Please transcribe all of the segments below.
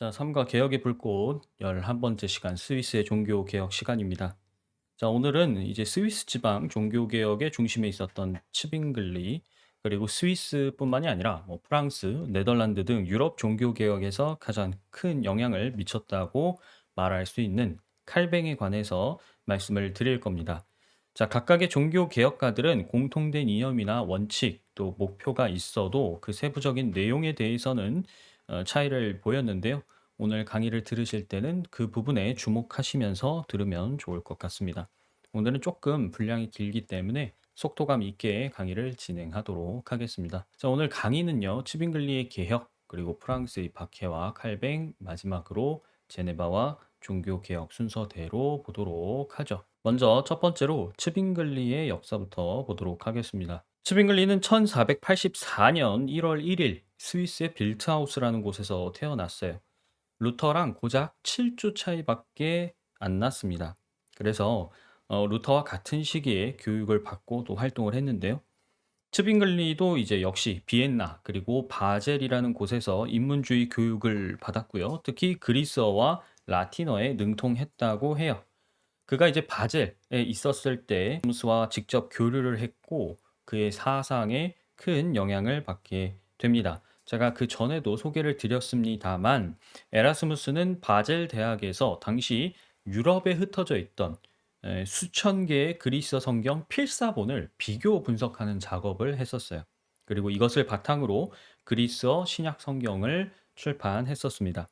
자, 삼가 개혁의 불꽃 11번째 시간 스위스의 종교 개혁 시간입니다. 자, 오늘은 이제 스위스 지방 종교 개혁의 중심에 있었던 츠빙글리 그리고 스위스뿐만이 아니라 프랑스, 네덜란드 등 유럽 종교 개혁에서 가장 큰 영향을 미쳤다고 말할 수 있는 칼뱅에 관해서 말씀을 드릴 겁니다. 자, 각각의 종교 개혁가들은 공통된 이념이나 원칙 또 목표가 있어도 그 세부적인 내용에 대해서는 차이를 보였는데요. 오늘 강의를 들으실 때는 그 부분에 주목하시면서 들으면 좋을 것 같습니다. 오늘은 조금 분량이 길기 때문에 속도감 있게 강의를 진행하도록 하겠습니다. 자, 오늘 강의는요, 츠빙글리의 개혁, 그리고 프랑스의 박해와 칼뱅, 마지막으로 제네바와 종교 개혁 순서대로 보도록 하죠. 먼저 첫 번째로 츠빙글리의 역사부터 보도록 하겠습니다. 츠빙글리는 1484년 1월 1일 스위스의 빌트하우스라는 곳에서 태어났어요. 루터랑 고작 7주 차이밖에 안 났습니다. 그래서 루터와 같은 시기에 교육을 받고 또 활동을 했는데요. 츠빙글리도 이제 역시 비엔나 그리고 바젤이라는 곳에서 인문주의 교육을 받았고요. 특히 그리스어와 라틴어에 능통했다고 해요. 그가 이제 바젤에 있었을 때 홈스와 직접 교류를 했고 그의 사상에 큰 영향을 받게 됩니다. 제가 그 전에도 소개를 드렸습니다만 에라스무스는 바젤 대학에서 당시 유럽에 흩어져 있던 수천 개의 그리스어 성경 필사본을 비교 분석하는 작업을 했었어요. 그리고 이것을 바탕으로 그리스어 신약 성경을 출판했었습니다.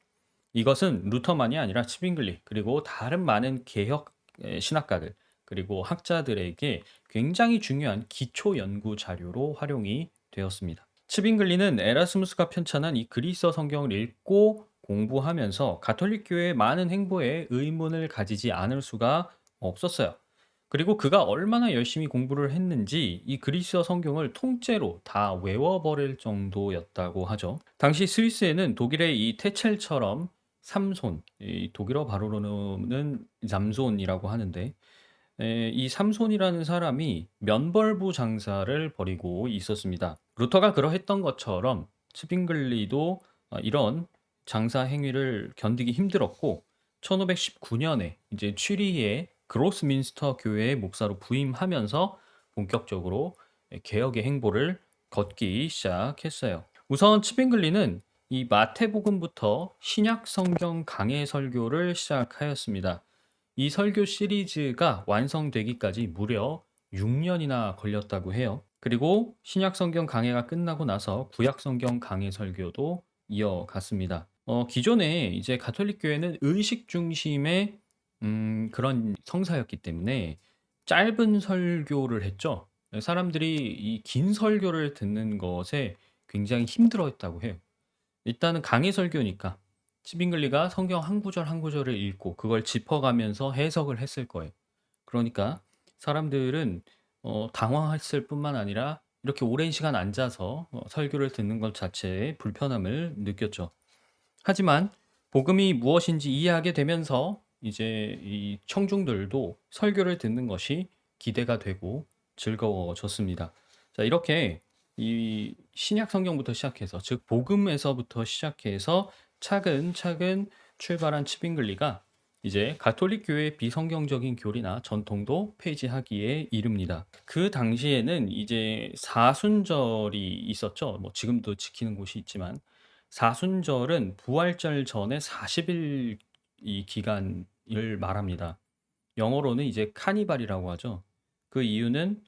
이것은 루터만이 아니라 츠빙글리 그리고 다른 많은 개혁 신학가들 그리고 학자들에게 굉장히 중요한 기초 연구 자료로 활용이 되었습니다. 츠빙글리는 에라스무스가 편찬한 이 그리스어 성경을 읽고 공부하면서 가톨릭 교회의 많은 행보에 의문을 가지지 않을 수가 없었어요. 그리고 그가 얼마나 열심히 공부를 했는지 이 그리스어 성경을 통째로 다 외워버릴 정도였다고 하죠. 당시 스위스에는 독일의 이 테첼처럼 삼손, 이 독일어 발음으로는 잠손이라고 하는데 이 삼손이라는 사람이 면벌부 장사를 벌이고 있었습니다. 루터가 그러했던 것처럼 츠빙글리도 이런 장사 행위를 견디기 힘들었고 1519년에 이제 취리히의 그로스민스터 교회의 목사로 부임하면서 본격적으로 개혁의 행보를 걷기 시작했어요. 우선 츠빙글리는 이 마태복음부터 신약 성경 강해 설교를 시작하였습니다. 이 설교 시리즈가 완성되기까지 무려 6년이나 걸렸다고 해요. 그리고 신약 성경 강해가 끝나고 나서 구약 성경 강해 설교도 이어갔습니다. 기존에 이제 가톨릭 교회는 의식 중심의 그런 성사였기 때문에 짧은 설교를 했죠. 사람들이 이 긴 설교를 듣는 것에 굉장히 힘들어했다고 해요. 일단은 강의 설교니까 치빙글리가 성경 한 구절 한 구절을 읽고 그걸 짚어가면서 해석을 했을 거예요. 그러니까 사람들은 당황했을 뿐만 아니라 이렇게 오랜 시간 앉아서 설교를 듣는 것 자체에 불편함을 느꼈죠. 하지만 복음이 무엇인지 이해하게 되면서 이제 이 청중들도 설교를 듣는 것이 기대가 되고 즐거워졌습니다. 자, 이렇게 이 신약 성경부터 시작해서 즉 복음에서부터 시작해서 차근차근 출발한 치빙글리가 이제 가톨릭 교회의 비성경적인 교리나 전통도 폐지하기에 이릅니다. 그 당시에는 이제 사순절이 있었죠. 뭐 지금도 지키는 곳이 있지만 사순절은 부활절 전에 40일 이 기간을 말합니다. 영어로는 이제 카니발이라고 하죠. 그 이유는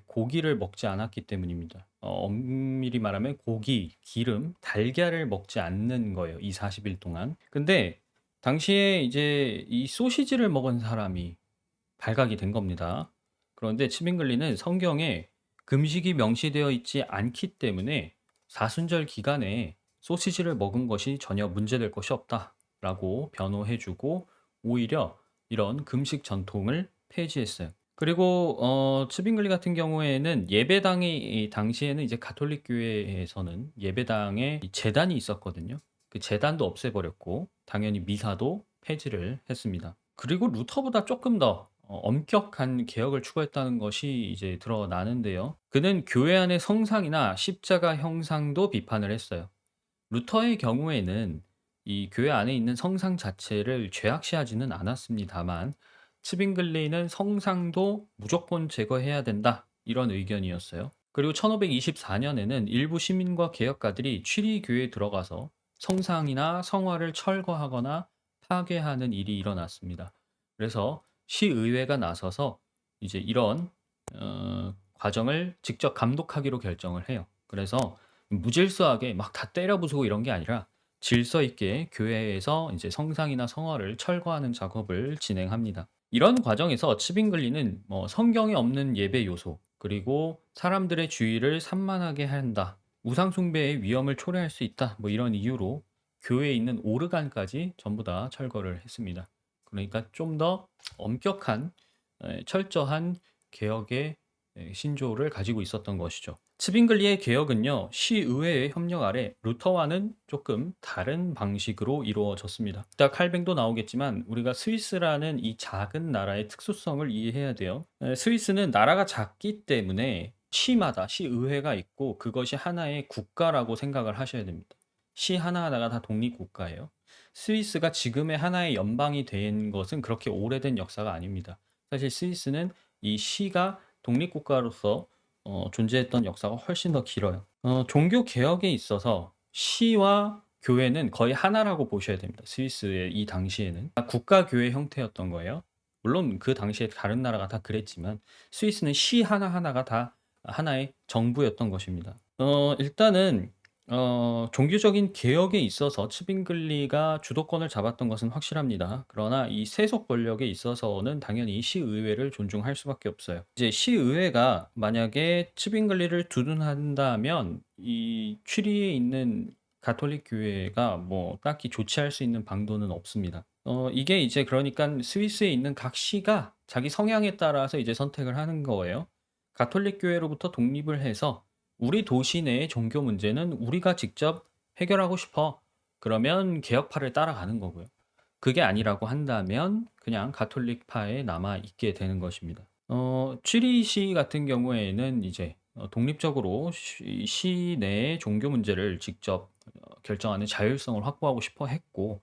고기를 먹지 않았기 때문입니다. 엄밀히 말하면 고기, 기름, 달걀을 먹지 않는 거예요. 이 40일 동안. 근데 당시에 이제 이 소시지를 먹은 사람이 발각이 된 겁니다. 그런데 치빙글리는 성경에 금식이 명시되어 있지 않기 때문에 사순절 기간에 소시지를 먹은 것이 전혀 문제될 것이 없다라고 변호해 주고 오히려 이런 금식 전통을 폐지했어요. 그리고 츠빙글리 같은 경우에는 예배당이 이 당시에는 이제 가톨릭 교회에서는 예배당에 이 제단이 있었거든요. 그 제단도 없애버렸고 당연히 미사도 폐지를 했습니다. 그리고 루터보다 조금 더 엄격한 개혁을 추구했다는 것이 이제 드러나는데요. 그는 교회 안의 성상이나 십자가 형상도 비판을 했어요. 루터의 경우에는 이 교회 안에 있는 성상 자체를 죄악시하지는 않았습니다만 츠빙글리는 성상도 무조건 제거해야 된다. 이런 의견이었어요. 그리고 1524년에는 일부 시민과 개혁가들이 취리 교회에 들어가서 성상이나 성화를 철거하거나 파괴하는 일이 일어났습니다. 그래서 시의회가 나서서 이제 이런 과정을 직접 감독하기로 결정을 해요. 그래서 무질서하게 막 다 때려 부수고 이런 게 아니라 질서 있게 교회에서 이제 성상이나 성화를 철거하는 작업을 진행합니다. 이런 과정에서 츠빙글리는 뭐 성경에 없는 예배 요소, 그리고 사람들의 주의를 산만하게 한다, 우상 숭배의 위험을 초래할 수 있다, 뭐 이런 이유로 교회에 있는 오르간까지 전부 다 철거를 했습니다. 그러니까 좀 더 엄격한 철저한 개혁의 신조를 가지고 있었던 것이죠. 츠빙글리의 개혁은요, 시의회의 협력 아래 루터와는 조금 다른 방식으로 이루어졌습니다. 이따 칼뱅도 나오겠지만 우리가 스위스라는 이 작은 나라의 특수성을 이해해야 돼요. 스위스는 나라가 작기 때문에 시마다 시의회가 있고 그것이 하나의 국가라고 생각을 하셔야 됩니다. 시 하나하나가 다 독립국가예요. 스위스가 지금의 하나의 연방이 된 것은 그렇게 오래된 역사가 아닙니다. 사실 스위스는 이 시가 독립국가로서 존재했던 역사가 훨씬 더 길어요. 종교 개혁에 있어서 시와 교회는 거의 하나라고 보셔야 됩니다. 스위스의 이 당시에는 국가 교회 형태였던 거예요. 물론 그 당시에 다른 나라가 다 그랬지만 스위스는 시 하나하나가 다 하나의 정부였던 것입니다. 일단은 종교적인 개혁에 있어서 츠빙글리가 주도권을 잡았던 것은 확실합니다. 그러나 이 세속 권력에 있어서는 당연히 시의회를 존중할 수밖에 없어요. 이제 시의회가 만약에 츠빙글리를 두둔한다면 이 취리에 있는 가톨릭 교회가 뭐 딱히 조치할 수 있는 방도는 없습니다. 이게 이제 그러니까 스위스에 있는 각 시가 자기 성향에 따라서 이제 선택을 하는 거예요. 가톨릭 교회로부터 독립을 해서 우리 도시 내의 종교 문제는 우리가 직접 해결하고 싶어. 그러면 개혁파를 따라가는 거고요. 그게 아니라고 한다면 그냥 가톨릭파에 남아 있게 되는 것입니다. 취리시 같은 경우에는 이제 독립적으로 시 내의 종교 문제를 직접 결정하는 자율성을 확보하고 싶어 했고,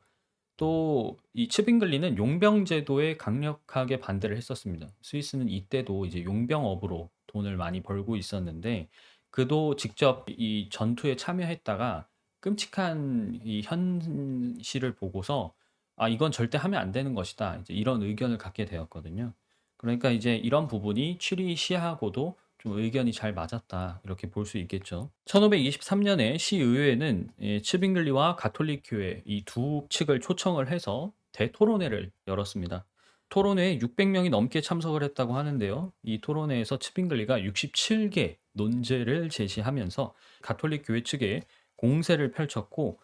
또 이 츠빙글리는 용병 제도에 강력하게 반대를 했었습니다. 스위스는 이때도 이제 용병업으로 돈을 많이 벌고 있었는데 그도 직접 이 전투에 참여했다가 끔찍한 이 현실을 보고서 '아 이건 절대 하면 안 되는 것이다.' 이제 이런 의견을 갖게 되었거든요. 그러니까 이제 이런 부분이 취리 시하고도 좀 의견이 잘 맞았다 이렇게 볼 수 있겠죠. 1523 년에 시의회는 츠빙글리와 가톨릭 교회 이 두 측을 초청을 해서 대토론회를 열었습니다. 토론회에 600 명이 넘게 참석을 했다고 하는데요. 이 토론회에서 츠빙글리가 67개 논제를 제시하면서 가톨릭 교회 측에 공세를 펼쳤고,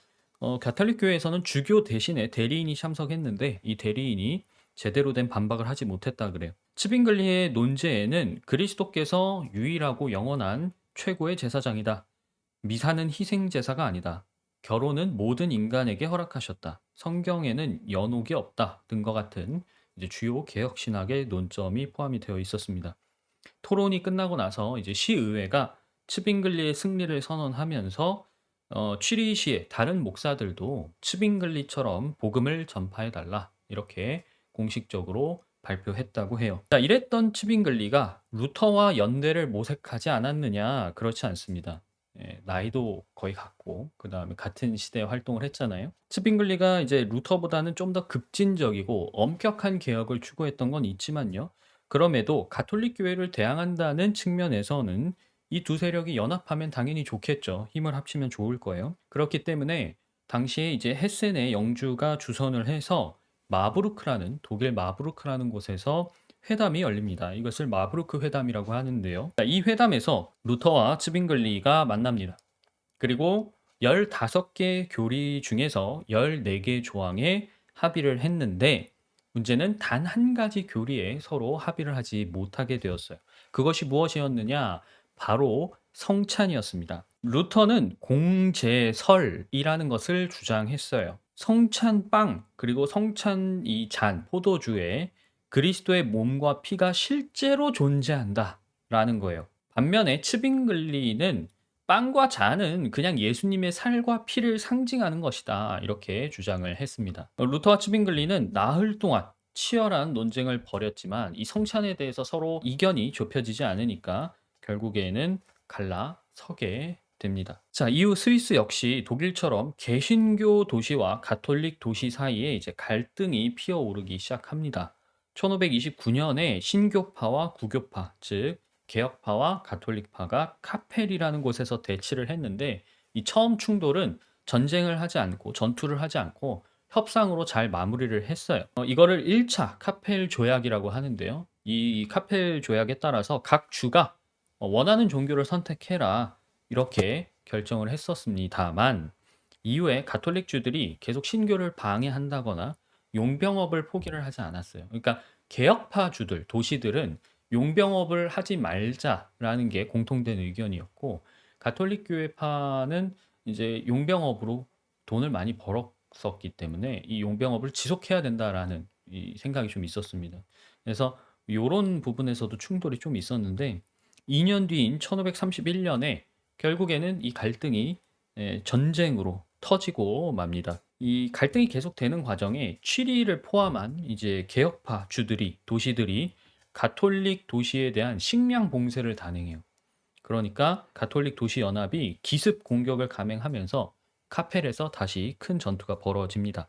가톨릭 교회에서는 주교 대신에 대리인이 참석했는데 이 대리인이 제대로 된 반박을 하지 못했다 그래요. 츠빙글리의 논제에는 그리스도께서 유일하고 영원한 최고의 제사장이다. 미사는 희생 제사가 아니다. 결혼은 모든 인간에게 허락하셨다. 성경에는 연옥이 없다. 등과 같은 이제 주요 개혁 신학의 논점이 포함이 되어 있었습니다. 토론이 끝나고 나서 이제 시의회가 츠빙글리의 승리를 선언하면서 취리시의 다른 목사들도 츠빙글리처럼 복음을 전파해 달라 이렇게 공식적으로 발표했다고 해요. 자, 이랬던 츠빙글리가 루터와 연대를 모색하지 않았느냐? 그렇지 않습니다. 나이도 거의 같고 그다음에 같은 시대에 활동을 했잖아요. 츠빙글리가 이제 루터보다는 좀 더 급진적이고 엄격한 개혁을 추구했던 건 있지만요. 그럼에도 가톨릭 교회를 대항한다는 측면에서는 이 두 세력이 연합하면 당연히 좋겠죠. 힘을 합치면 좋을 거예요. 그렇기 때문에 당시에 이제 헤센의 영주가 주선을 해서 마부르크라는 독일 마부르크라는 곳에서 회담이 열립니다. 이것을 마부르크 회담이라고 하는데요. 이 회담에서 루터와 츠빙글리가 만납니다. 그리고 15개 교리 중에서 14개 조항에 합의를 했는데 문제는 단 한 가지 교리에 서로 합의를 하지 못하게 되었어요. 그것이 무엇이었느냐? 바로 성찬이었습니다. 루터는 공제설이라는 것을 주장했어요. 성찬빵 그리고 성찬 이 잔, 포도주에 그리스도의 몸과 피가 실제로 존재한다라는 거예요. 반면에 츠빙글리는 빵과 잔은 그냥 예수님의 살과 피를 상징하는 것이다. 이렇게 주장을 했습니다. 루터와 츠빙글리는 나흘 동안 치열한 논쟁을 벌였지만 이 성찬에 대해서 서로 이견이 좁혀지지 않으니까 결국에는 갈라서게 됩니다. 자, 이후 스위스 역시 독일처럼 개신교 도시와 가톨릭 도시 사이에 이제 갈등이 피어오르기 시작합니다. 1529년에 신교파와 구교파, 즉 개혁파와 가톨릭파가 카펠이라는 곳에서 대치를 했는데 이 처음 충돌은 전쟁을 하지 않고 전투를 하지 않고 협상으로 잘 마무리를 했어요. 이거를 1차 카펠 조약이라고 하는데요. 이 카펠 조약에 따라서 각 주가 원하는 종교를 선택해라 이렇게 결정을 했었습니다만 이후에 가톨릭 주들이 계속 신교를 방해한다거나 용병업을 포기를 하지 않았어요. 그러니까 개혁파 주들, 도시들은 용병업을 하지 말자라는 게 공통된 의견이었고 가톨릭 교회파는 이제 용병업으로 돈을 많이 벌었었기 때문에 이 용병업을 지속해야 된다라는 이 생각이 좀 있었습니다. 그래서 요런 부분에서도 충돌이 좀 있었는데 2년 뒤인 1531년에 결국에는 이 갈등이 전쟁으로 터지고 맙니다. 이 갈등이 계속되는 과정에 취리를 포함한 이제 개혁파 주들이 도시들이 가톨릭 도시에 대한 식량 봉쇄를 단행해요. 그러니까 가톨릭 도시 연합이 기습 공격을 감행하면서 카펠에서 다시 큰 전투가 벌어집니다.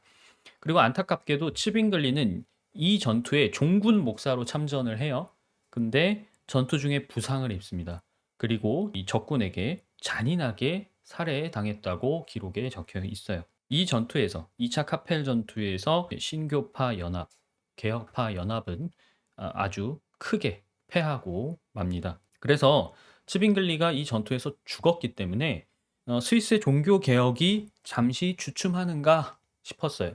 그리고 안타깝게도 츠빙글리는 이 전투에 종군 목사로 참전을 해요. 근데 전투 중에 부상을 입습니다. 그리고 이 적군에게 잔인하게 살해당했다고 기록에 적혀 있어요. 이 전투에서 2차 카펠 전투에서 신교파 연합, 개혁파 연합은 아주 크게 패하고 맙니다. 그래서 츠빙글리가 이 전투에서 죽었기 때문에 스위스의 종교 개혁이 잠시 주춤하는가 싶었어요.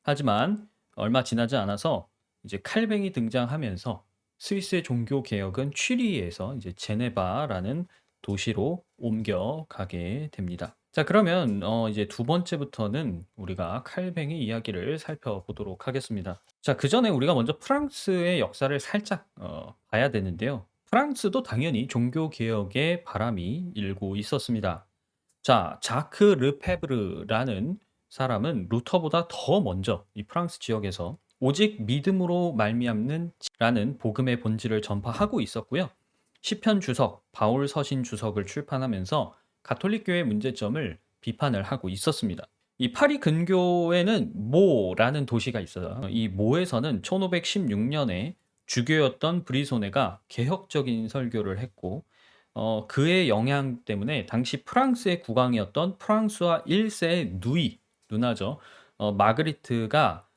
하지만 얼마 지나지 않아서 이제 칼뱅이 등장하면서 스위스의 종교 개혁은 취리에서 이제 제네바라는 도시로 옮겨가게 됩니다. 자, 그러면 이제 두 번째부터는 우리가 칼뱅의 이야기를 살펴보도록 하겠습니다. 자, 그 전에 우리가 먼저 프랑스의 역사를 살짝 봐야 되는데요. 프랑스도 당연히 종교 개혁의 바람이 일고 있었습니다. 자, 자크 르페브르라는 사람은 루터보다 더 먼저 이 프랑스 지역에서 오직 믿음으로 말미암는 라는 복음의 본질을 전파하고 있었고요. 시편 주석, 바울 서신 주석을 출판하면서 가톨릭 교회의 문제점을 비판을 하고 있었습니다. 이 파리 근교에는 모라는 도시가 있어요. 이 모에서는 1516년에 주교였던 브리소네가 개혁적인 설교를 했고 그의 영향 때문에 당시 프랑스의 국왕이었던 프랑스와 1세의 누나죠. 마그리트가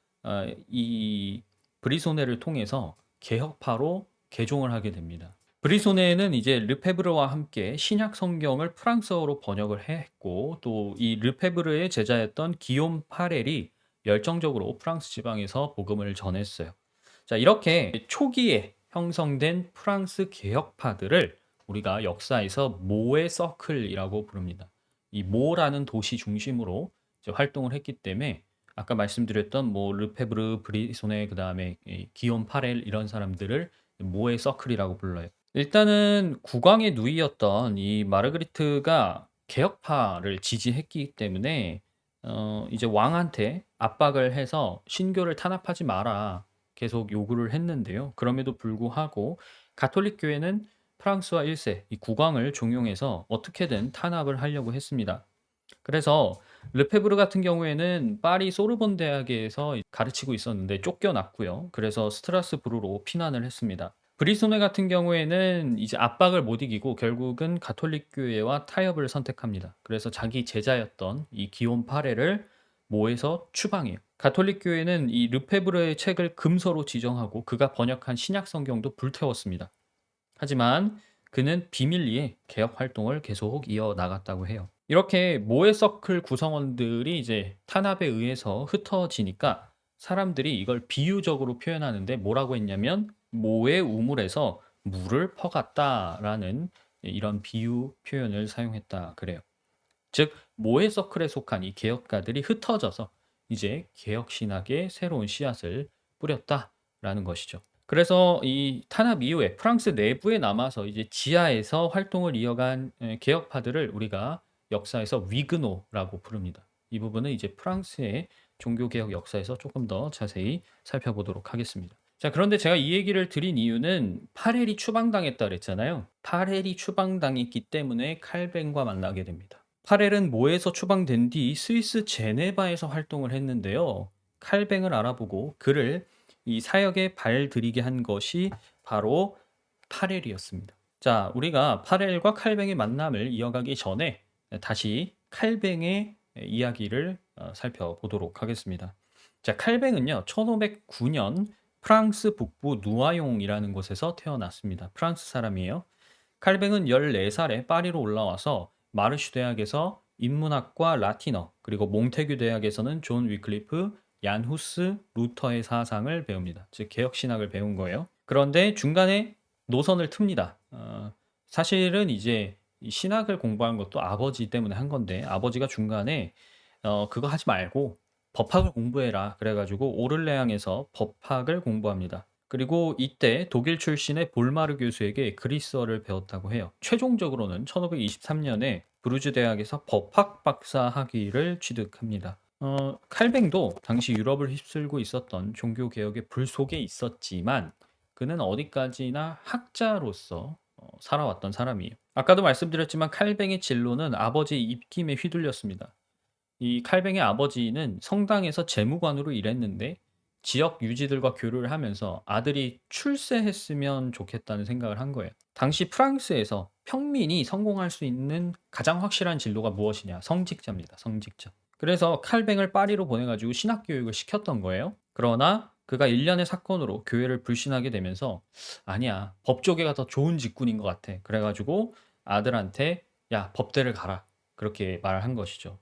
이 브리소네를 통해서 개혁파로 개종을 하게 됩니다. 브리소네는 이제 르페브르와 함께 신약 성경을 프랑스어로 번역을 했고 또 이 르페브르의 제자였던 기욤 파렐이 열정적으로 프랑스 지방에서 복음을 전했어요. 자, 이렇게 초기에 형성된 프랑스 개혁파들을 우리가 역사에서 모의 서클이라고 부릅니다. 이 모라는 도시 중심으로 이제 활동을 했기 때문에 아까 말씀드렸던 뭐 르페브르, 브리소네, 그다음에 이 기욤 파렐 이런 사람들을 모의 서클이라고 불러요. 일단은 국왕의 누이였던 이 마르그리트가 개혁파를 지지했기 때문에 이제 왕한테 압박을 해서 신교를 탄압하지 마라 계속 요구를 했는데요. 그럼에도 불구하고 가톨릭 교회는 프랑스와 1세 이 국왕을 종용해서 어떻게든 탄압을 하려고 했습니다. 그래서 르페브르 같은 경우에는 파리 소르본 대학에서 가르치고 있었는데 쫓겨났고요. 그래서 스트라스부르로 피난을 했습니다. 브리소네 같은 경우에는 이제 압박을 못 이기고 결국은 가톨릭 교회와 타협을 선택합니다. 그래서 자기 제자였던 이 기욤 파레를 모에서 추방해요. 가톨릭 교회는 이 르페브르의 책을 금서로 지정하고 그가 번역한 신약 성경도 불태웠습니다. 하지만 그는 비밀리에 개혁 활동을 계속 이어나갔다고 해요. 이렇게 모의 서클 구성원들이 이제 탄압에 의해서 흩어지니까 사람들이 이걸 비유적으로 표현하는데 뭐라고 했냐면 모의 우물에서 물을 퍼갔다라는 이런 비유 표현을 사용했다 그래요. 즉 모의 서클에 속한 이 개혁가들이 흩어져서 이제 개혁 신학의 새로운 씨앗을 뿌렸다라는 것이죠. 그래서 이 탄압 이후에 프랑스 내부에 남아서 이제 지하에서 활동을 이어간 개혁파들을 우리가 역사에서 위그노라고 부릅니다. 이 부분은 이제 프랑스의 종교 개혁 역사에서 조금 더 자세히 살펴보도록 하겠습니다. 자, 그런데 제가 이 얘기를 드린 이유는 파렐이 추방당했다 그랬잖아요. 파렐이 추방당했기 때문에 칼뱅과 만나게 됩니다. 파렐은 모에서 추방된 뒤 스위스 제네바에서 활동을 했는데요. 칼뱅을 알아보고 그를 이 사역에 발들이게 한 것이 바로 파렐이었습니다. 자, 우리가 파렐과 칼뱅의 만남을 이어가기 전에 다시 칼뱅의 이야기를 살펴보도록 하겠습니다. 자, 칼뱅은요, 1509년 프랑스 북부 누아용이라는 곳에서 태어났습니다. 프랑스 사람이에요. 칼뱅은 14살에 파리로 올라와서 마르슈 대학에서 인문학과 라틴어, 그리고 몽테규 대학에서는 존 위클리프, 얀 후스, 루터의 사상을 배웁니다. 즉 개혁 신학을 배운 거예요. 그런데 중간에 노선을 틉니다. 사실은 이제 이 신학을 공부한 것도 아버지 때문에 한 건데 아버지가 중간에 그거 하지 말고 법학을 공부해라 그래가지고 오를레앙에서 법학을 공부합니다. 그리고 이때 독일 출신의 볼마르 교수에게 그리스어를 배웠다고 해요. 최종적으로는 1523년에 브루즈 대학에서 법학 박사 학위를 취득합니다. 칼뱅도 당시 유럽을 휩쓸고 있었던 종교 개혁의 불 속에 있었지만 그는 어디까지나 학자로서 살아왔던 사람이에요. 아까도 말씀드렸지만 칼뱅의 진로는 아버지의 입김에 휘둘렸습니다. 이 칼뱅의 아버지는 성당에서 재무관으로 일했는데 지역 유지들과 교류를 하면서 아들이 출세했으면 좋겠다는 생각을 한 거예요. 당시 프랑스에서 평민이 성공할 수 있는 가장 확실한 진로가 무엇이냐? 성직자입니다. 성직자. 그래서 칼뱅을 파리로 보내가지고 신학 교육을 시켰던 거예요. 그러나 그가 일련의 사건으로 교회를 불신하게 되면서 아니야, 법조계가 더 좋은 직군인 것 같아. 그래가지고 아들한테 야, 법대를 가라. 그렇게 말을 한 것이죠.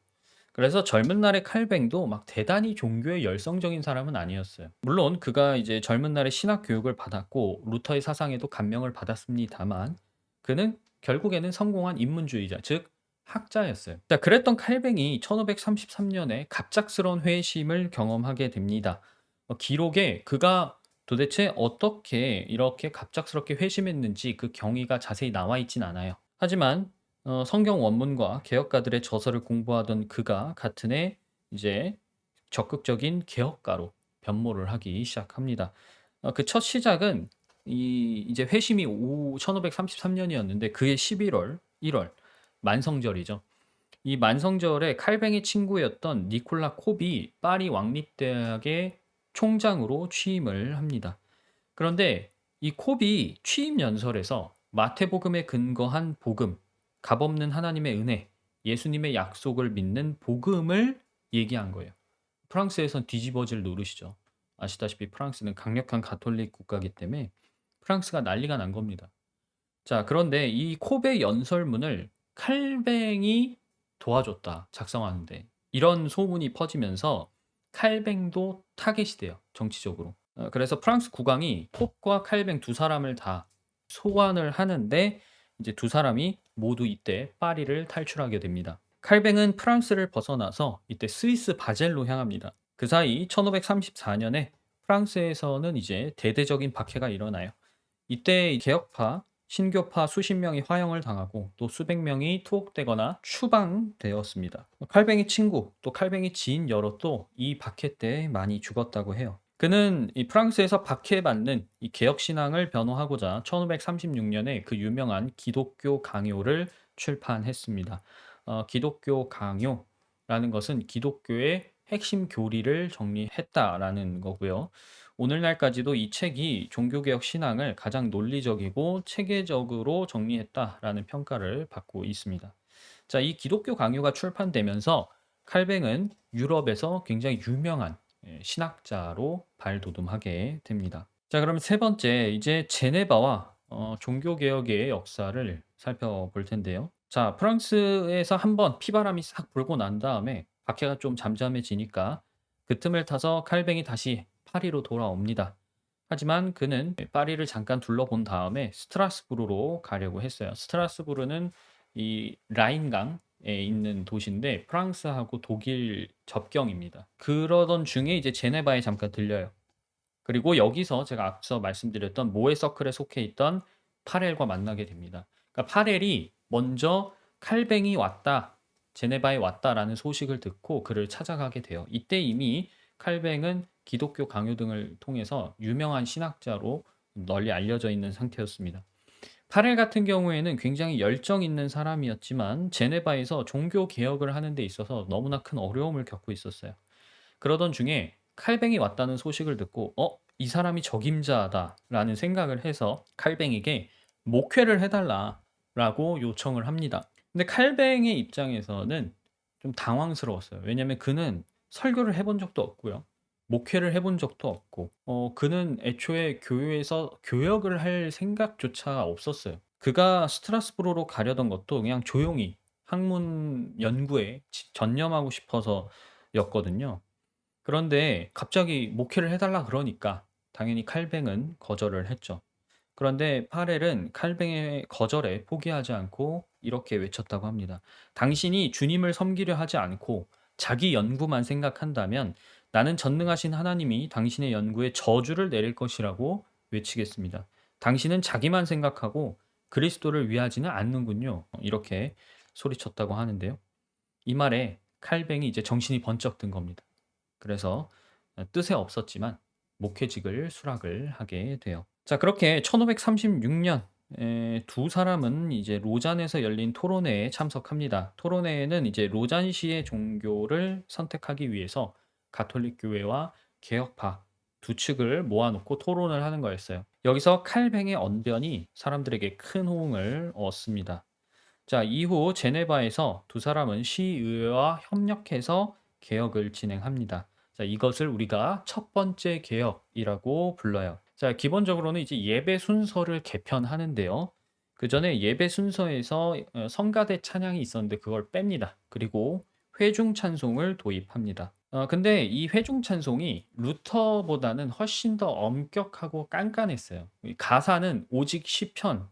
그래서 젊은 날의 칼뱅도 막 대단히 종교에 열성적인 사람은 아니었어요. 물론 그가 이제 젊은 날에 신학 교육을 받았고 루터의 사상에도 감명을 받았습니다만 그는 결국에는 성공한 인문주의자, 즉 학자였어요. 자, 그랬던 칼뱅이 1533년에 갑작스러운 회심을 경험하게 됩니다. 기록에 그가 도대체 어떻게 이렇게 갑작스럽게 회심했는지 그 경위가 자세히 나와 있진 않아요. 하지만 성경 원문과 개혁가들의 저서를 공부하던 그가 같은 해 이제 적극적인 개혁가로 변모를 하기 시작합니다. 그 첫 시작은 이제 회심이 1533년이었는데 그해 11월, 1월 만성절이죠. 이 만성절에 칼뱅의 친구였던 니콜라 콥이 파리 왕립대학의 총장으로 취임을 합니다. 그런데 이 콥이 취임 연설에서 마태복음에 근거한 복음, 값없는 하나님의 은혜, 예수님의 약속을 믿는 복음을 얘기한 거예요. 프랑스에선 뒤집어질 노릇이죠. 아시다시피 프랑스는 강력한 가톨릭 국가이기 때문에 프랑스가 난리가 난 겁니다. 자, 그런데 이 콥의 연설문을 칼뱅이 도와줬다, 작성하는데. 이런 소문이 퍼지면서 칼뱅도 타겟이 돼요, 정치적으로. 그래서 프랑스 국왕이 콥과 칼뱅 두 사람을 다 소환을 하는데 이제 두 사람이 모두 이때 파리를 탈출하게 됩니다. 칼뱅은 프랑스를 벗어나서 이때 스위스 바젤로 향합니다. 그 사이 1534년에 프랑스에서는 이제 대대적인 박해가 일어나요. 이때 개혁파, 신교파 수십 명이 화형을 당하고 또 수백 명이 투옥되거나 추방되었습니다. 칼뱅의 친구, 또 칼뱅의 지인 여럿도 이 박해 때 많이 죽었다고 해요. 그는 이 프랑스에서 박해받는 이 개혁 신앙을 변호하고자 1536년에 그 유명한 기독교 강요를 출판했습니다. 기독교 강요라는 것은 기독교의 핵심 교리를 정리했다라는 거고요. 오늘날까지도 이 책이 종교개혁 신앙을 가장 논리적이고 체계적으로 정리했다라는 평가를 받고 있습니다. 자, 이 기독교 강요가 출판되면서 칼뱅은 유럽에서 굉장히 유명한 신학자로 발돋움하게 됩니다. 자, 그럼 세 번째, 이제 제네바와 종교개혁의 역사를 살펴볼 텐데요. 자, 프랑스에서 한번 피바람이 싹 불고 난 다음에 박해가 좀 잠잠해지니까 그 틈을 타서 칼뱅이 다시 파리로 돌아옵니다. 하지만 그는 파리를 잠깐 둘러본 다음에 스트라스부르로 가려고 했어요. 스트라스부르는 이 라인강에 있는 도시인데 프랑스하고 독일 접경입니다. 그러던 중에 이제 제네바에 잠깐 들려요. 그리고 여기서 제가 앞서 말씀드렸던 모의 서클에 속해 있던 파렐과 만나게 됩니다. 그러니까 파렐이 먼저 칼뱅이 왔다, 제네바에 왔다라는 소식을 듣고 그를 찾아가게 돼요. 이때 이미 칼뱅은 기독교 강요 등을 통해서 유명한 신학자로 널리 알려져 있는 상태였습니다. 파렐 같은 경우에는 굉장히 열정 있는 사람이었지만 제네바에서 종교 개혁을 하는 데 있어서 너무나 큰 어려움을 겪고 있었어요. 그러던 중에 칼뱅이 왔다는 소식을 듣고 이 사람이 적임자다라는 생각을 해서 칼뱅에게 목회를 해달라라고 요청을 합니다. 근데 칼뱅의 입장에서는 좀 당황스러웠어요. 왜냐하면 그는 설교를 해본 적도 없고요. 목회를 해본 적도 없고 그는 애초에 교회에서 교역을 할 생각조차 없었어요. 그가 스트라스부르로 가려던 것도 그냥 조용히 학문 연구에 전념하고 싶어서였거든요. 그런데 갑자기 목회를 해달라 그러니까 당연히 칼뱅은 거절을 했죠. 그런데 파렐은 칼뱅의 거절에 포기하지 않고 이렇게 외쳤다고 합니다. 당신이 주님을 섬기려 하지 않고 자기 연구만 생각한다면 나는 전능하신 하나님이 당신의 연구에 저주를 내릴 것이라고 외치겠습니다. 당신은 자기만 생각하고 그리스도를 위하지는 않는군요. 이렇게 소리쳤다고 하는데요. 이 말에 칼뱅이 이제 정신이 번쩍 든 겁니다. 그래서 뜻에 없었지만 목회직을 수락을 하게 돼요. 자, 그렇게 1536년 두 사람은 이제 로잔에서 열린 토론회에 참석합니다. 토론회에는 이제 로잔시의 종교를 선택하기 위해서 가톨릭 교회와 개혁파 두 측을 모아놓고 토론을 하는 거였어요. 여기서 칼뱅의 언변이 사람들에게 큰 호응을 얻습니다. 자, 이후 제네바에서 두 사람은 시의회와 협력해서 개혁을 진행합니다. 자, 이것을 우리가 첫 번째 개혁이라고 불러요. 자, 기본적으로는 이제 예배 순서를 개편하는데요. 그 전에 예배 순서에서 성가대 찬양이 있었는데 그걸 뺍니다. 그리고 회중 찬송을 도입합니다. 근데 이 회중 찬송이 루터보다는 훨씬 더 엄격하고 깐깐했어요. 이 가사는 오직 시편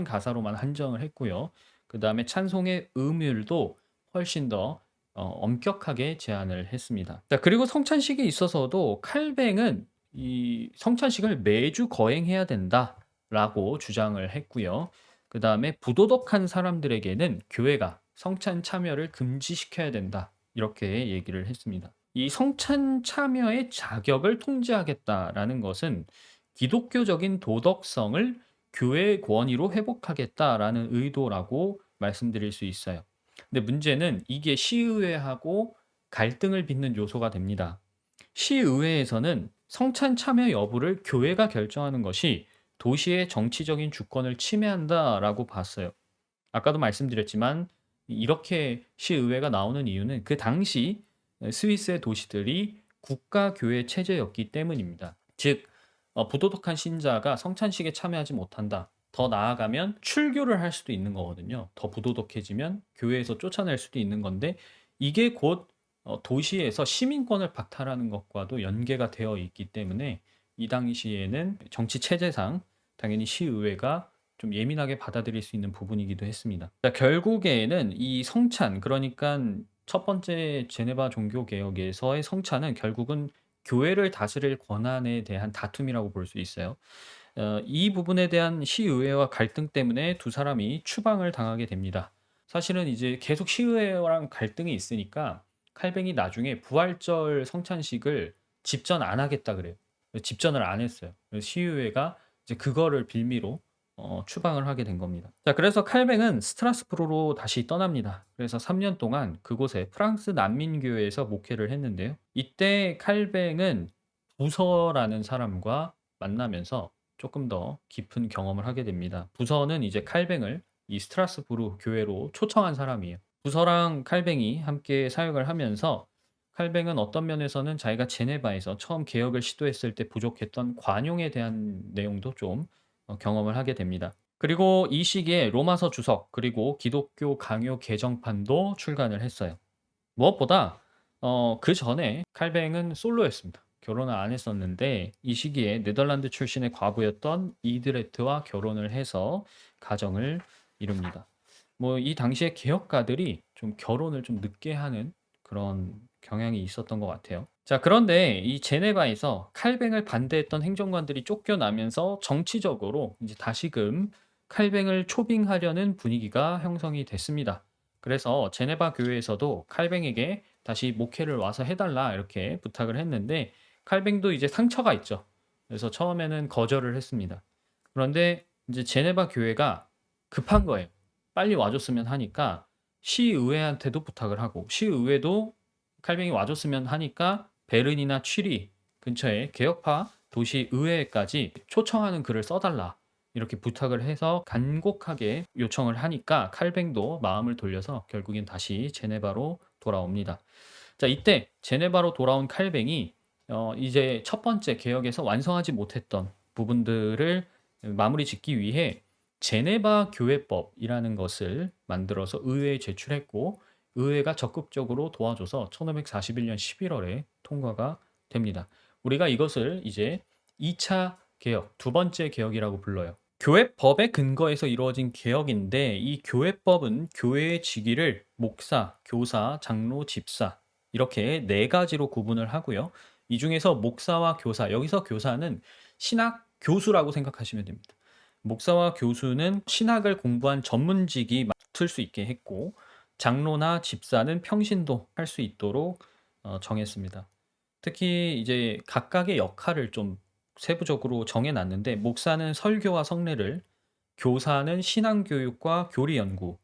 가사로만 한정을 했고요. 그다음에 찬송의 음율도 훨씬 더 엄격하게 제한을 했습니다. 자, 그리고 성찬식에 있어서도 칼뱅은 이 "성찬식을 매주 거행해야 된다."라고 주장을 했고요. 그다음에 "부도덕한 사람들에게는 교회가 성찬 참여를 금지시켜야 된다." 이렇게 얘기를 했습니다. 이 "성찬 참여의 자격을 통제하겠다."라는 것은 기독교적인 도덕성을 교회의 권위로 회복하겠다라는 의도라고 말씀드릴 수 있어요. 근데 문제는 이게 시의회하고 갈등을 빚는 요소가 됩니다. 시의회에서는 성찬 참여 여부를 교회가 결정하는 것이 도시의 정치적인 주권을 침해한다라고 봤어요. 아까도 말씀드렸지만 이렇게 시의회가 나오는 이유는 그 당시 스위스의 도시들이 국가교회 체제였기 때문입니다. 즉 부도덕한 신자가 성찬식에 참여하지 못한다. 더 나아가면 출교를 할 수도 있는 거거든요. 더 부도덕해지면 교회에서 쫓아낼 수도 있는 건데 이게 곧 도시에서 시민권을 박탈하는 것과도 연계가 되어 있기 때문에 이 당시에는 정치 체제상 당연히 시의회가 좀 예민하게 받아들일 수 있는 부분이기도 했습니다. 자, 결국에는 이 성찬, 그러니까 첫 번째 제네바 종교 개혁에서의 성찬은 결국은 교회를 다스릴 권한에 대한 다툼이라고 볼 수 있어요. 이 부분에 대한 시의회와 갈등 때문에 두 사람이 추방을 당하게 됩니다. 사실은 이제 계속 시의회랑 갈등이 있으니까 칼뱅이 나중에 부활절 성찬식을 집전 안 하겠다 그래요. 집전을 안 했어요. 그래서 시의회가 이제 그거를 빌미로 추방을 하게 된 겁니다. 자, 그래서 칼뱅은 스트라스부르로 다시 떠납니다. 그래서 3년 동안 그곳에 프랑스 난민교회에서 목회를 했는데요. 이때 칼뱅은 부서라는 사람과 만나면서 조금 더 깊은 경험을 하게 됩니다. 부서는 이제 칼뱅을 이 스트라스부르 교회로 초청한 사람이에요. 부서랑 칼뱅이 함께 사역을 하면서 칼뱅은 어떤 면에서는 자기가 제네바에서 처음 개혁을 시도했을 때 부족했던 관용에 대한 내용도 좀 경험을 하게 됩니다. 그리고 이 시기에 로마서 주석 그리고 기독교 강요 개정판도 출간을 했어요. 무엇보다 그전에 칼뱅은 솔로였습니다. 결혼을 안 했었는데 이 시기에 네덜란드 출신의 과부였던 이드레트와 결혼을 해서 가정을 이룹니다. 뭐 이 당시에 개혁가들이 좀 결혼을 좀 늦게 하는 그런 경향이 있었던 것 같아요. 자, 그런데 이 제네바에서 칼뱅을 반대했던 행정관들이 쫓겨나면서 정치적으로 이제 다시금 칼뱅을 초빙하려는 분위기가 형성이 됐습니다. 그래서 제네바 교회에서도 칼뱅에게 다시 목회를 와서 해달라 이렇게 부탁을 했는데 칼뱅도 이제 상처가 있죠. 그래서 처음에는 거절을 했습니다. 그런데 이제 제네바 교회가 급한 거예요. 빨리 와줬으면 하니까 시의회한테도 부탁을 하고 시의회도 칼뱅이 와줬으면 하니까 베른이나 취리 근처에 개혁파 도시 의회까지 초청하는 글을 써달라 이렇게 부탁을 해서 간곡하게 요청을 하니까 칼뱅도 마음을 돌려서 결국엔 다시 제네바로 돌아옵니다. 자, 이때 제네바로 돌아온 칼뱅이 이제 첫 번째 개혁에서 완성하지 못했던 부분들을 마무리 짓기 위해 제네바 교회법이라는 것을 만들어서 의회에 제출했고 의회가 적극적으로 도와줘서 1541년 11월에 통과가 됩니다. 우리가 이것을 이제 2차 개혁, 두 번째 개혁이라고 불러요. 교회법의 근거에서 이루어진 개혁인데 이 교회법은 교회의 직위를 목사, 교사, 장로, 집사 이렇게 네 가지로 구분을 하고요. 이 중에서 목사와 교사, 여기서 교사는 신학 교수라고 생각하시면 됩니다. 목사와 교수는 신학을 공부한 전문직이 맡을 수 있게 했고 장로나 집사는 평신도 할 수 있도록 정했습니다. 특히 이제 각각의 역할을 좀 세부적으로 정해놨는데 목사는 설교와 성례를, 교사는 신앙교육과 교리 연구,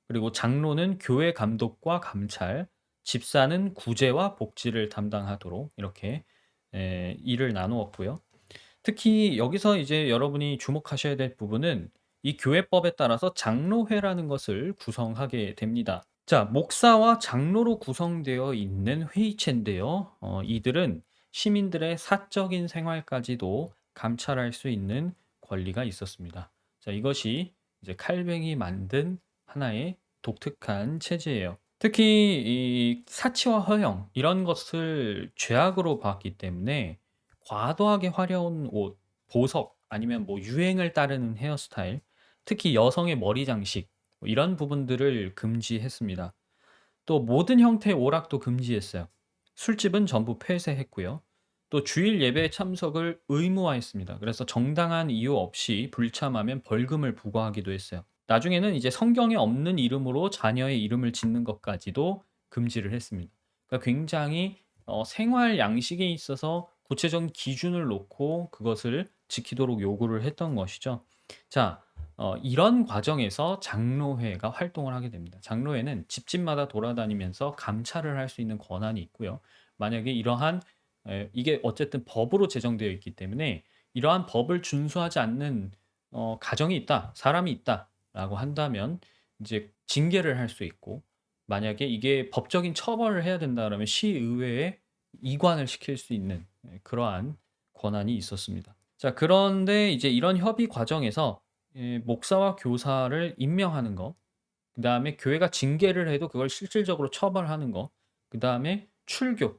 그리고 장로는 교회 감독과 감찰, 집사는 구제와 복지를 담당하도록 이렇게 일을 나누었고요. 특히 여기서 이제 여러분이 주목하셔야 될 부분은 이 교회법에 따라서 장로회라는 것을 구성하게 됩니다. 자, 목사와 장로로 구성되어 있는 회의체인데요. 이들은 시민들의 사적인 생활까지도 감찰할 수 있는 권리가 있었습니다. 자, 이것이 이제 칼뱅이 만든 하나의 독특한 체제예요. 특히 이 사치와 허영 이런 것을 죄악으로 봤기 때문에 과도하게 화려한 옷, 보석 아니면 뭐 유행을 따르는 헤어스타일, 특히 여성의 머리 장식 뭐 이런 부분들을 금지했습니다. 또 모든 형태의 오락도 금지했어요. 술집은 전부 폐쇄했고요. 또 주일 예배에 참석을 의무화했습니다. 그래서 정당한 이유 없이 불참하면 벌금을 부과하기도 했어요. 나중에는 이제 성경에 없는 이름으로 자녀의 이름을 짓는 것까지도 금지를 했습니다. 그러니까 굉장히 생활 양식에 있어서 구체적인 기준을 놓고 그것을 지키도록 요구를 했던 것이죠. 자, 이런 과정에서 장로회가 활동을 하게 됩니다. 장로회는 집집마다 돌아다니면서 감찰을 할 수 있는 권한이 있고요. 만약에 이러한 이게 어쨌든 법으로 제정되어 있기 때문에 이러한 법을 준수하지 않는 가정이 있다, 사람이 있다라고 한다면 이제 징계를 할 수 있고 만약에 이게 법적인 처벌을 해야 된다라면 시의회에 이관을 시킬 수 있는 그러한 권한이 있었습니다. 자, 그런데 이제 이런 협의 과정에서 목사와 교사를 임명하는 거, 그다음에 교회가 징계를 해도 그걸 실질적으로 처벌하는 거, 그다음에 출교,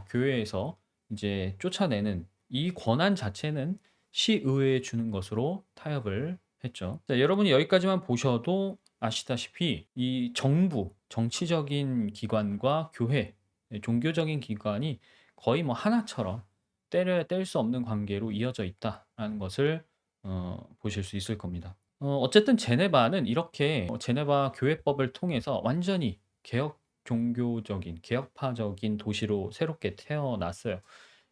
교회에서 이제 쫓아내는 이 권한 자체는 시의회에 주는 것으로 타협을 했죠. 자, 여러분이 여기까지만 보셔도 아시다시피 이 정부, 정치적인 기관과 교회, 종교적인 기관이 거의 뭐 하나처럼 때려야 뗄 수 없는 관계로 이어져 있다라는 것을 보실 수 있을 겁니다. 어쨌든 제네바는 이렇게 제네바 교회법을 통해서 완전히 개혁 종교적인 개혁파적인 도시로 새롭게 태어났어요.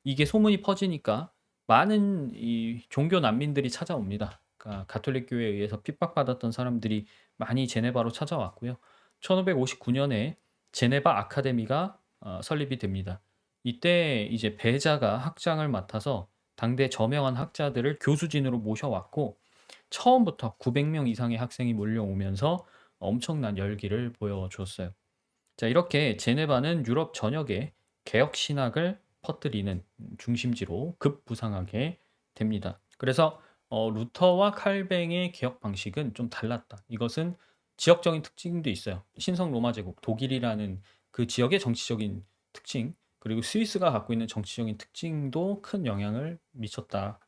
이게 소문이 퍼지니까 많은 이 종교 난민들이 찾아옵니다. 그러니까 가톨릭 교회에 의해서 핍박받았던 사람들이 많이 제네바로 찾아왔고요. 1559년에 제네바 아카데미가 설립이 됩니다. 이때 이제 배자가 학장을 맡아서 당대 저명한 학자들을 교수진으로 모셔왔고 처음부터 900명 이상의 학생이 몰려오면서 엄청난 열기를 보여줬어요. 자, 이렇게 제네바는 유럽 전역에 개혁 신학을 퍼뜨리는 중심지로 급부상하게 됩니다. 그래서 루터와 칼뱅의 개혁 방식은 좀 달랐다. 이것은 지역적인 특징도 있어요. 신성 로마 제국, 독일이라는 그 지역의 정치적인 특징, 그리고 스위스가 갖고 있는 정치적인 특징도 큰 영향을 미쳤다.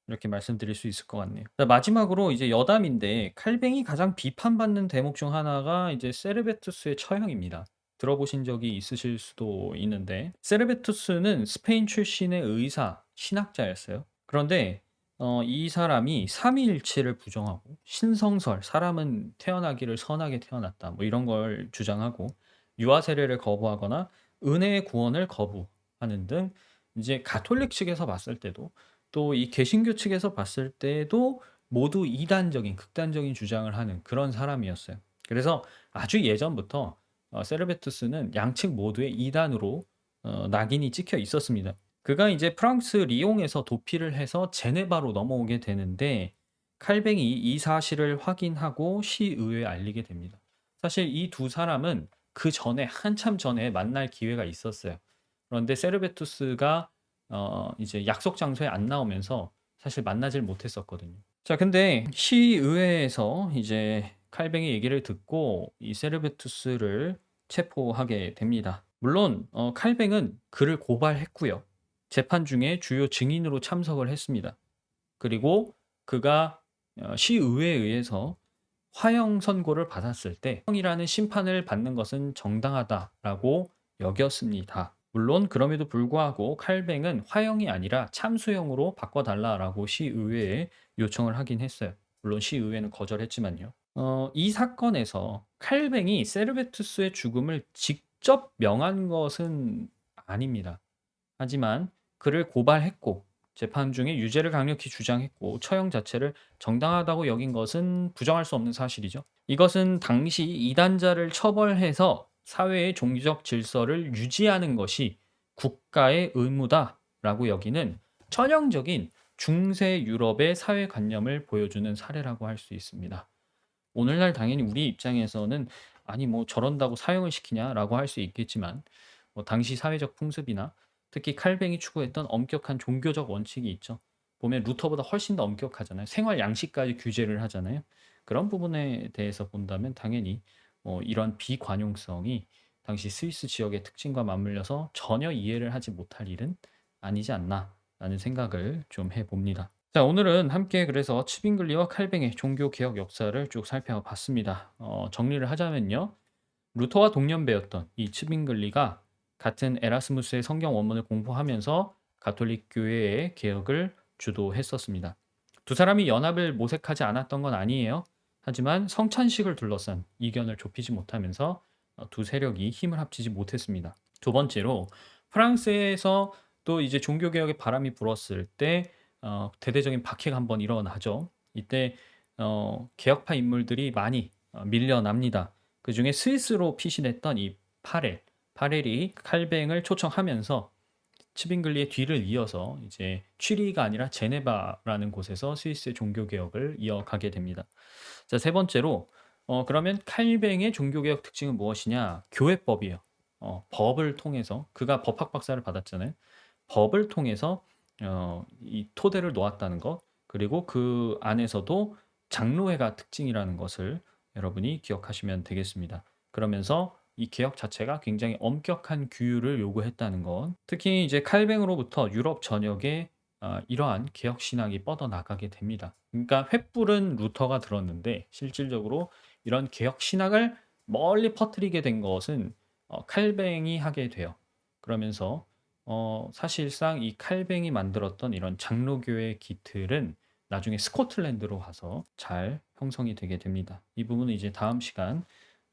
이렇게 말씀드릴 수 있을 것 같네요. 자, 마지막으로 이제 여담인데 칼뱅이 가장 비판받는 대목 중 하나가 이제 세르베투스의 처형입니다. 들어보신 적이 있으실 수도 있는데 세르베투스는 스페인 출신의 의사, 신학자였어요. 그런데 이 사람이 삼위일체를 부정하고 신성설, 사람은 태어나기를 선하게 태어났다. 뭐 이런 걸 주장하고 유아 세례를 거부하거나 은혜의 구원을 거부하는 등 이제 가톨릭 측에서 봤을 때도 또 이 개신교 측에서 봤을 때도 모두 이단적인 극단적인 주장을 하는 그런 사람이었어요. 그래서 아주 예전부터 세르베투스는 양측 모두의 이단으로 낙인이 찍혀 있었습니다. 그가 이제 프랑스 리옹에서 도피를 해서 제네바로 넘어오게 되는데 칼뱅이 이 사실을 확인하고 시의회에 알리게 됩니다. 사실 이 두 사람은 그전에 한참 전에 만날 기회가 있었어요. 그런데 세르베투스가 이제 약속 장소에 안 나오면서 사실 만나질 못했었거든요. 자 근데 시의회에서 이제 칼뱅의 얘기를 듣고 이 세르베투스를 체포하게 됩니다. 물론 칼뱅은 그를 고발했고요. 재판 중에 주요 증인으로 참석을 했습니다. 그리고 그가 시의회에 의해서 화형 선고를 받았을 때 형이라는 심판을 받는 것은 정당하다라고 여겼습니다. 물론 그럼에도 불구하고 칼뱅은 화형이 아니라 참수형으로 바꿔달라라고 시의회에 요청을 하긴 했어요. 물론 시의회는 거절했지만요. 이 사건에서 칼뱅이 세르베투스의 죽음을 직접 명한 것은 아닙니다. 하지만 그를 고발했고 재판 중에 유죄를 강력히 주장했고 처형 자체를 정당하다고 여긴 것은 부정할 수 없는 사실이죠. 이것은 당시 이단자를 처벌해서 사회의 종교적 질서를 유지하는 것이 국가의 의무다라고 여기는 전형적인 중세 유럽의 사회관념을 보여주는 사례라고 할 수 있습니다. 오늘날 당연히 우리 입장에서는 '아니 뭐 저런다고 사형을 시키냐.'라고 할 수 있겠지만 당시 사회적 풍습이나 특히 칼뱅이 추구했던 엄격한 종교적 원칙이 있죠. 보면 루터보다 훨씬 더 엄격하잖아요. 생활 양식까지 규제를 하잖아요. 그런 부분에 대해서 본다면 당연히 이런 비관용성이 당시 스위스 지역의 특징과 맞물려서 전혀 이해를 하지 못할 일은 아니지 않나라는 생각을 좀 해 봅니다. 자 오늘은 함께 그래서 치빙글리와 칼뱅의 종교 개혁 역사를 쭉 살펴봤습니다. 정리를 하자면요. 루터와 동년배였던 이 치빙글리가 같은 에라스무스의 성경 원문을 공부하면서 가톨릭 교회의 개혁을 주도했었습니다. 두 사람이 연합을 모색하지 않았던 건 아니에요. 하지만 성찬식을 둘러싼 이견을 좁히지 못하면서 두 세력이 힘을 합치지 못했습니다. 두 번째로 프랑스에서 또 이제 종교 개혁의 바람이 불었을 때 대대적인 박해가 한번 일어나죠. 이때 개혁파 인물들이 많이 밀려납니다. 그중에 스위스로 피신했던 이 파렐이 칼뱅을 초청하면서 치빙글리의 뒤를 이어서 이제 취리히가 아니라 제네바라는 곳에서 스위스의 종교 개혁을 이어가게 됩니다. 자, 세 번째로 그러면 칼뱅의 종교 개혁 특징은 무엇이냐? 교회법이에요. 법을 통해서 그가 법학 박사를 받았잖아요. 법을 통해서 이 토대를 놓았다는 것, 그리고 그 안에서도 장로회가 특징이라는 것을 여러분이 기억하시면 되겠습니다. 그러면서 이 개혁 자체가 굉장히 엄격한 규율을 요구했다는 것. 특히 이제 칼뱅으로부터 유럽 전역에 이러한 개혁 신학이 뻗어나가게 됩니다. 그러니까 횃불은 루터가 들었는데 실질적으로 이런 개혁 신학을 멀리 퍼뜨리게 된 것은 칼뱅이 하게 돼요. 그러면서 사실상 이 칼뱅이 만들었던 이런 장로교의 기틀은 나중에 스코틀랜드로 가서 잘 형성이 되게 됩니다. 이 부분은 이제 다음 시간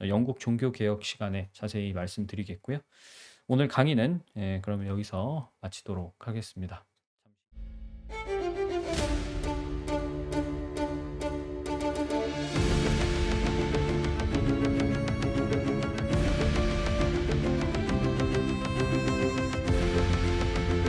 영국 종교 개혁 시간에 자세히 말씀드리겠고요. 오늘 강의는 그러면 여기서 마치도록 하겠습니다.